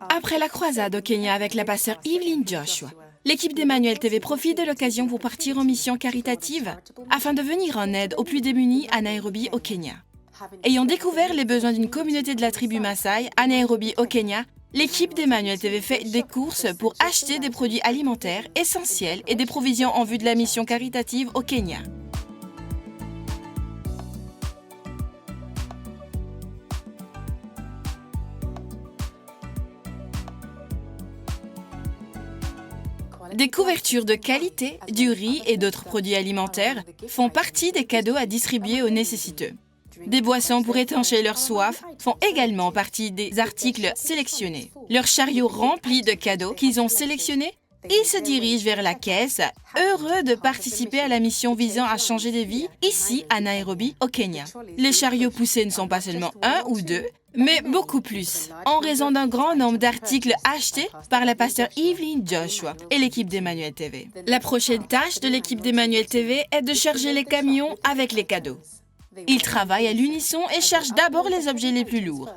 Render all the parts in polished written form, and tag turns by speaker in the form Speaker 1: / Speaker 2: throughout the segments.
Speaker 1: Après la croisade au Kenya avec la pasteur Evelyn Joshua, l'équipe d'Emmanuel TV profite de l'occasion pour partir en mission caritative afin de venir en aide aux plus démunis à Nairobi au Kenya. Ayant découvert les besoins d'une communauté de la tribu Maasai à Nairobi au Kenya, l'équipe d'Emmanuel TV fait des courses pour acheter des produits alimentaires essentiels et des provisions en vue de la mission caritative au Kenya. Des couvertures de qualité, du riz et d'autres produits alimentaires font partie des cadeaux à distribuer aux nécessiteux. Des boissons pour étancher leur soif font également partie des articles sélectionnés. Leurs chariots remplis de cadeaux qu'ils ont sélectionnés, ils se dirigent vers la caisse, heureux de participer à la mission visant à changer des vies ici à Nairobi, au Kenya. Les chariots poussés ne sont pas seulement un ou deux, mais beaucoup plus, en raison d'un grand nombre d'articles achetés par la pasteur Evelyn Joshua et l'équipe d'Emmanuel TV. La prochaine tâche de l'équipe d'Emmanuel TV est de charger les camions avec les cadeaux. Ils travaillent à l'unisson et chargent d'abord les objets les plus lourds.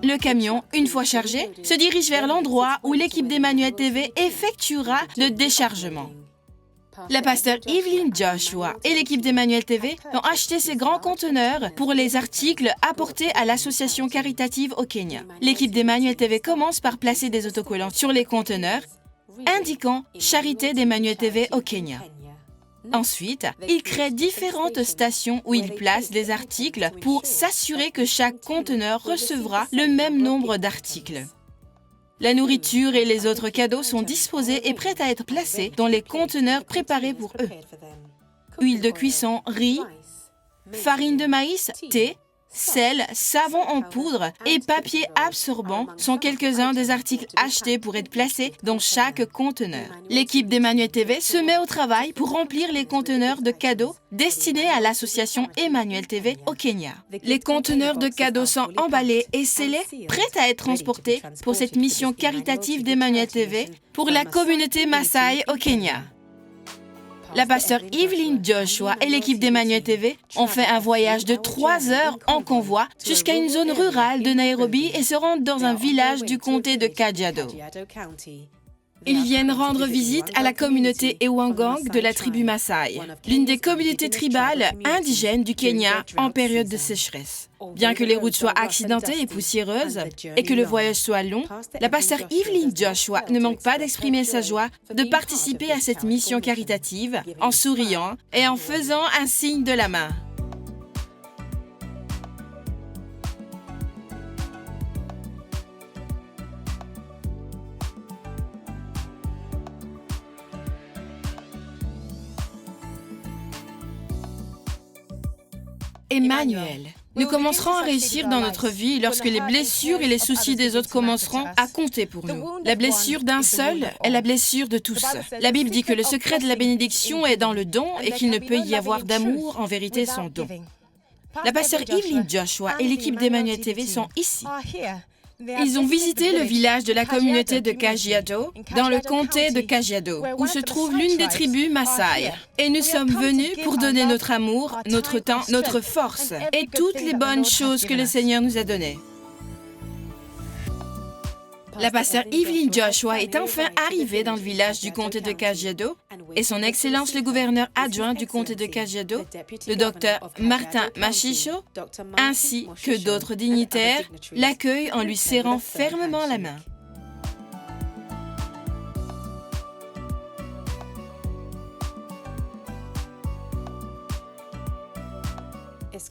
Speaker 1: Le camion, une fois chargé, se dirige vers l'endroit où l'équipe d'Emmanuel TV effectuera le déchargement. La pasteur Evelyn Joshua et l'équipe d'Emmanuel TV ont acheté ces grands conteneurs pour les articles apportés à l'association caritative au Kenya. L'équipe d'Emmanuel TV commence par placer des autocollants sur les conteneurs indiquant « Charité d'Emmanuel TV au Kenya ». Ensuite, ils créent différentes stations où ils placent des articles pour s'assurer que chaque conteneur recevra le même nombre d'articles. La nourriture et les autres cadeaux sont disposés et prêts à être placés dans les conteneurs préparés pour eux. Huile de cuisson, riz, farine de maïs, thé, sel, savon en poudre et papier absorbant sont quelques-uns des articles achetés pour être placés dans chaque conteneur. L'équipe d'Emmanuel TV se met au travail pour remplir les conteneurs de cadeaux destinés à l'association Emmanuel TV au Kenya. Les conteneurs de cadeaux sont emballés et scellés, prêts à être transportés pour cette mission caritative d'Emmanuel TV pour la communauté Maasai au Kenya. La pasteur Evelyn Joshua et l'équipe d'Emmanuel TV ont fait un voyage de 3 heures en convoi jusqu'à une zone rurale de Nairobi et se rendent dans un village du comté de Kajiado. Ils viennent rendre visite à la communauté Ewangang de la tribu Maasai, l'une des communautés tribales indigènes du Kenya en période de sécheresse. Bien que les routes soient accidentées et poussiéreuses et que le voyage soit long, la pasteur Evelyn Joshua ne manque pas d'exprimer sa joie de participer à cette mission caritative en souriant et en faisant un signe de la main. Emmanuel. Nous commencerons à réussir dans notre vie lorsque les blessures et les soucis des autres commenceront à compter pour nous. La blessure d'un seul est la blessure de tous. La Bible dit que le secret de la bénédiction est dans le don et qu'il ne peut y avoir d'amour en vérité sans don. La pasteur Evelyn Joshua et l'équipe d'Emmanuel TV sont ici. Ils ont visité le village de la communauté de Kajiado, dans le comté de Kajiado, où se trouve l'une des tribus Maasai. Et nous sommes venus pour donner notre amour, notre temps, notre force et toutes les bonnes choses que le Seigneur nous a données. La pasteur Evelyn Joshua est enfin arrivée dans le village du comté de Kajiado et son Excellence le gouverneur adjoint du comté de Kajiado, le docteur Martin Machicho, ainsi que d'autres dignitaires, l'accueillent en lui serrant fermement la main.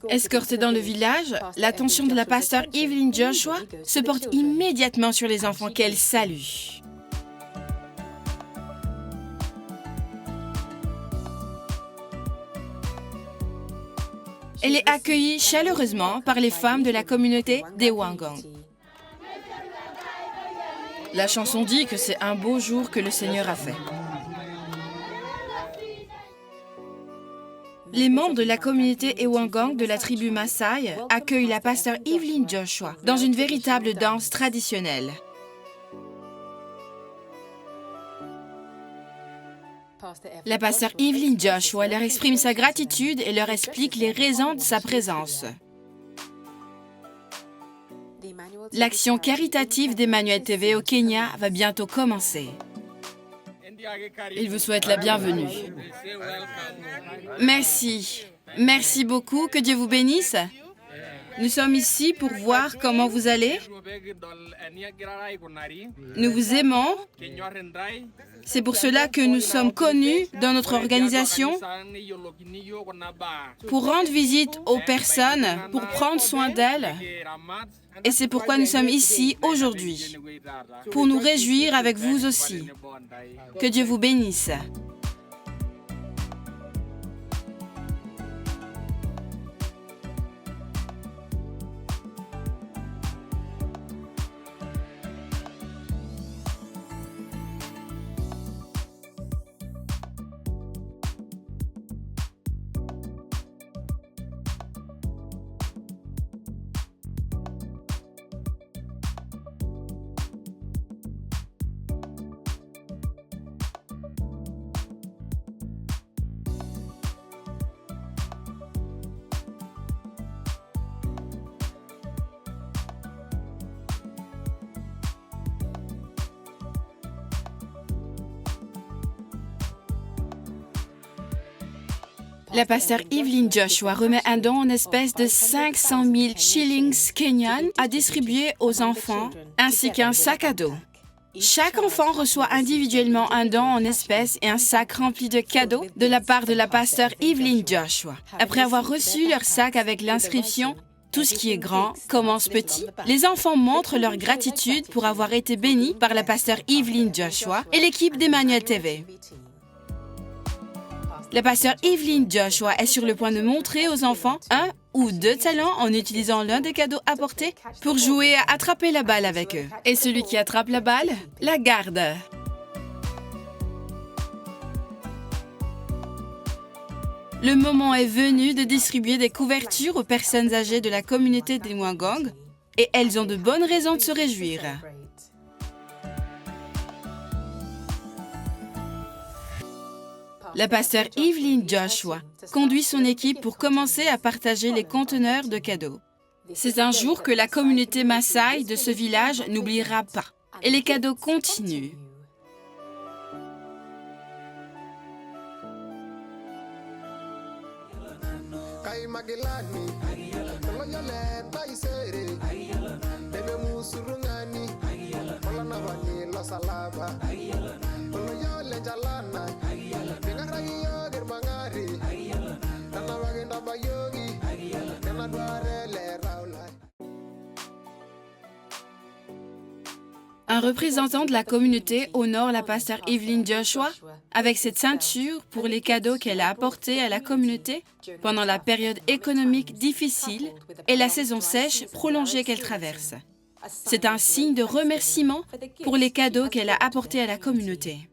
Speaker 1: Escortée dans le village, l'attention de la pasteur Evelyn Joshua se porte immédiatement sur les enfants qu'elle salue. Elle est accueillie chaleureusement par les femmes de la communauté d'Ewangang. La chanson dit que c'est un beau jour que le Seigneur a fait. Les membres de la communauté Ewangang de la tribu Maasai accueillent la pasteur Evelyn Joshua dans une véritable danse traditionnelle. La pasteur Evelyn Joshua leur exprime sa gratitude et leur explique les raisons de sa présence. L'action caritative d'Emmanuel TV au Kenya va bientôt commencer. Il vous souhaite la bienvenue. Merci. Merci beaucoup. Que Dieu vous bénisse. Nous sommes ici pour voir comment vous allez. Nous vous aimons. C'est pour cela que nous sommes connus dans notre organisation pour rendre visite aux personnes, pour prendre soin d'elles. Et c'est pourquoi nous sommes ici aujourd'hui, pour nous réjouir avec vous aussi. Que Dieu vous bénisse. La pasteur Evelyn Joshua remet un don en espèces de 500 000 shillings kenyans à distribuer aux enfants, ainsi qu'un sac à dos. Chaque enfant reçoit individuellement un don en espèces et un sac rempli de cadeaux de la part de la pasteur Evelyn Joshua. Après avoir reçu leur sac avec l'inscription « Tout ce qui est grand commence petit », les enfants montrent leur gratitude pour avoir été bénis par la pasteur Evelyn Joshua et l'équipe d'Emmanuel TV. La pasteur Evelyn Joshua est sur le point de montrer aux enfants un ou deux talents en utilisant l'un des cadeaux apportés pour jouer à attraper la balle avec eux. Et celui qui attrape la balle, la garde. Le moment est venu de distribuer des couvertures aux personnes âgées de la communauté des Ewangang et elles ont de bonnes raisons de se réjouir. La pasteur Evelyn Joshua conduit son équipe pour commencer à partager les conteneurs de cadeaux. C'est un jour que la communauté Maasai de ce village n'oubliera pas. Et les cadeaux continuent. Un représentant de la communauté honore la pasteur Evelyn Joshua avec cette ceinture pour les cadeaux qu'elle a apportés à la communauté pendant la période économique difficile et la saison sèche prolongée qu'elle traverse. C'est un signe de remerciement pour les cadeaux qu'elle a apportés à la communauté.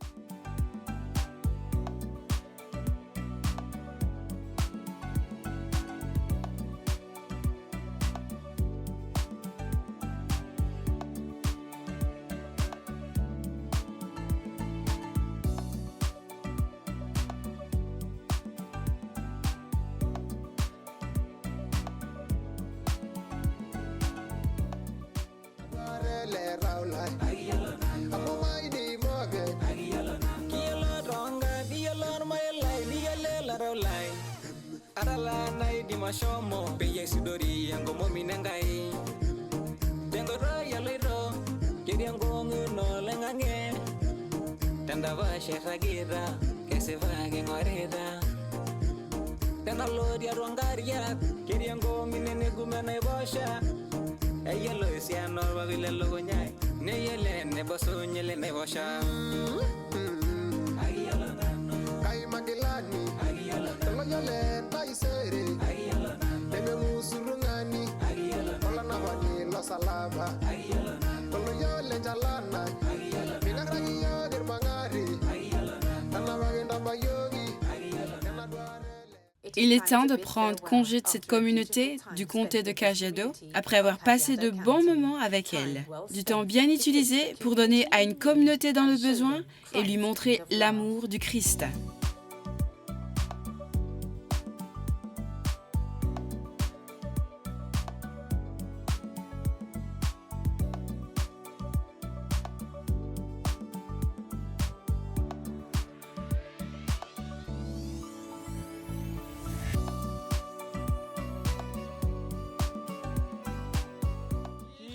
Speaker 2: Il est temps de prendre congé de cette communauté du comté de Kajiado après avoir passé de bons moments avec elle. Du temps bien utilisé pour donner à une communauté dans le besoin et lui montrer l'amour du Christ.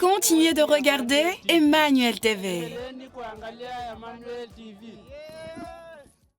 Speaker 1: Continuez de regarder Emmanuel TV.
Speaker 3: Endeleeni kuangalia Emmanuel TV.